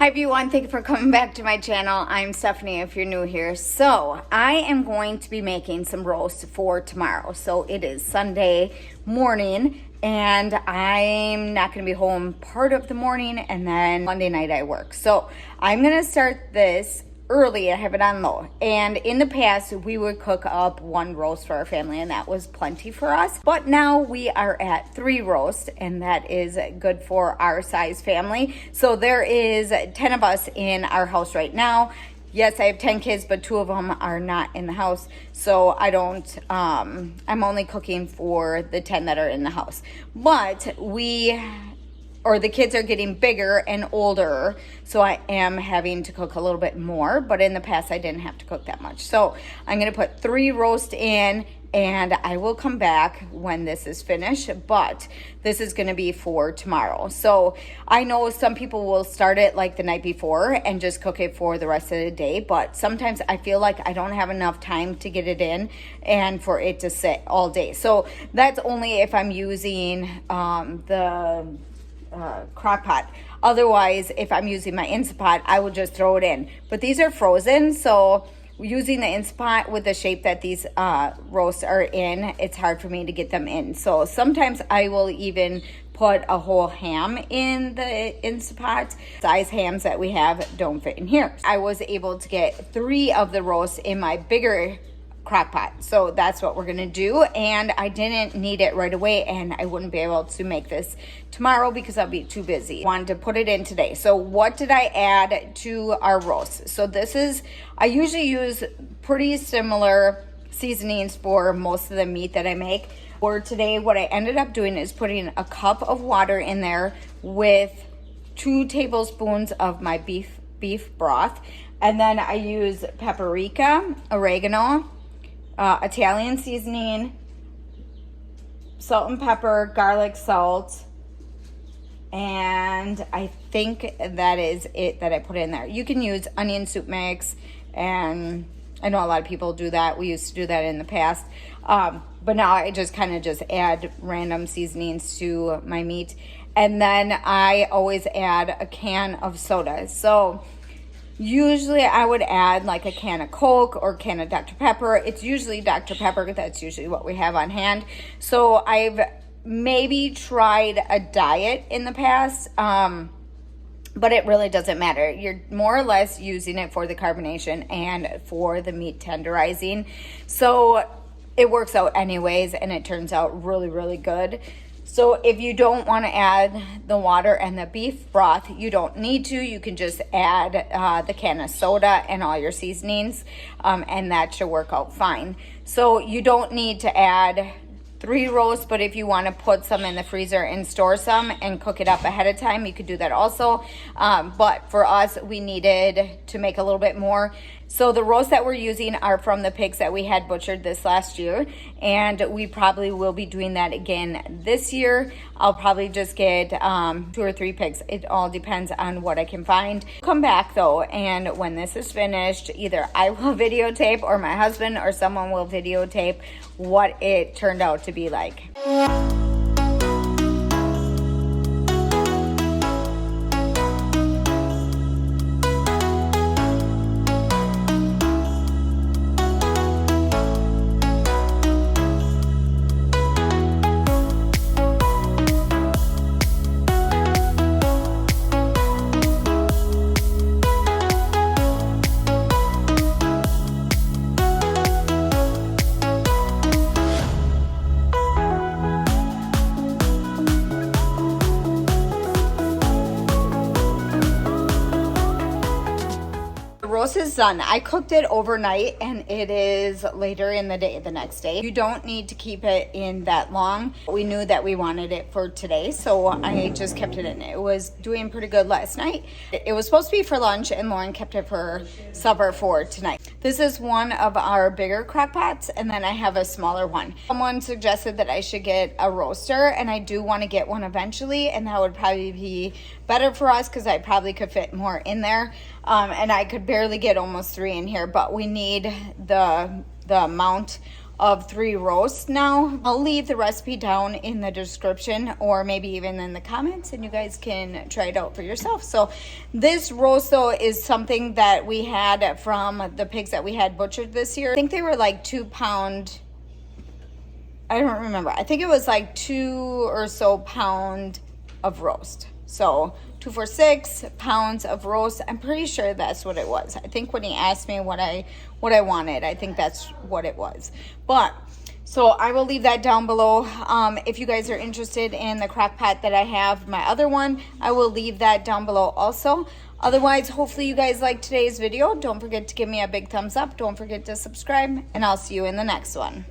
Hi everyone, thank you for coming back to my channel. I'm Stephanie if you're new here. So I am going to be making some roast for tomorrow. So it is Sunday morning and I'm not going to be home part of the morning, and then Monday night I work. So I'm going to start this early. I have it on low, and in the past we would cook up one roast for our family and that was plenty for us, but now we are at 3 roasts and that is good for our size family. So there is 10 of us in our house right now. Yes, I have 10 kids, but 2 of them are not in the house, so I don't I'm only cooking for the 10 that are in the house. But the kids are getting bigger and older, so I am having to cook a little bit more, but in the past I didn't have to cook that much. So I'm going to put 3 roast in, and I will come back when this is finished, but this is going to be for tomorrow. So I know some people will start it like the night before and just cook it for the rest of the day, but sometimes I feel like I don't have enough time to get it in and for it to sit all day. So that's only if I'm using the crock pot. Otherwise, if I'm using my Instant Pot, I will just throw it in. But these are frozen, so using the Instant Pot with the shape that these roasts are in, it's hard for me to get them in. So sometimes I will even put a whole ham in the Instant Pot. Size hams that we have don't fit in here. I was able to get 3 of the roasts in my bigger crock pot, so that's what we're gonna do. And I didn't need it right away, and I wouldn't be able to make this tomorrow because I'll be too busy. Wanted to put it in today. So what did I add to our roast? So this is, I usually use pretty similar seasonings for most of the meat that I make. For today, what I ended up doing is putting a cup of water in there with 2 tablespoons of my beef broth, and then I use paprika, oregano, Italian seasoning, salt and pepper, garlic salt, and I think that is it that I put in there. You can use onion soup mix, and I know a lot of people do that. We used to do that in the past, but now I just kind of add random seasonings to my meat. And then I always add a can of soda. So usually I would add like a can of Coke or a can of Dr. Pepper. It's usually Dr. Pepper. That's usually what we have on hand. So I've maybe tried a diet in the past, but it really doesn't matter. You're more or less using it for the carbonation and for the meat tenderizing. So it works out anyways, and it turns out really, really good. So if you don't want to add the water and the beef broth, you don't need to. You can just add the can of soda and all your seasonings, and that should work out fine. So you don't need to add 3 roasts, but if you want to put some in the freezer and store some and cook it up ahead of time, you could do that also. But for us, we needed to make a little bit more. So the roasts that we're using are from the pigs that we had butchered this last year, and we probably will be doing that again this year. I'll probably just get 2 or 3 pigs. It all depends on what I can find. Come back though, and when this is finished, either I will videotape or my husband or someone will videotape what it turned out to be like. Roast is done. I cooked it overnight and it is later in the day, the next day. You don't need to keep it in that long. We knew that we wanted it for today, so I just kept it in. It was doing pretty good last night. It was supposed to be for lunch, and Lauren kept it for supper for tonight. This is one of our bigger crock pots, and then I have a smaller one. Someone suggested that I should get a roaster, and I do want to get one eventually, and that would probably be better for us because I probably could fit more in there. And I could barely get almost 3 in here, but we need the amount of 3 roasts now. I'll leave the recipe down in the description or maybe even in the comments, and you guys can try it out for yourself. So this roast though is something that we had from the pigs that we had butchered this year. I think they were like 2 pound, I don't remember. I think it was like 2 or so pound of roast. So 2 for 6 pounds of roast. I'm pretty sure that's what it was. I think when he asked me what I wanted, I think that's what it was. But so I will leave that down below. If you guys are interested in the crock pot that I have, my other one, I will leave that down below also. Otherwise, hopefully you guys liked today's video. Don't forget to give me a big thumbs up. Don't forget to subscribe, and I'll see you in the next one.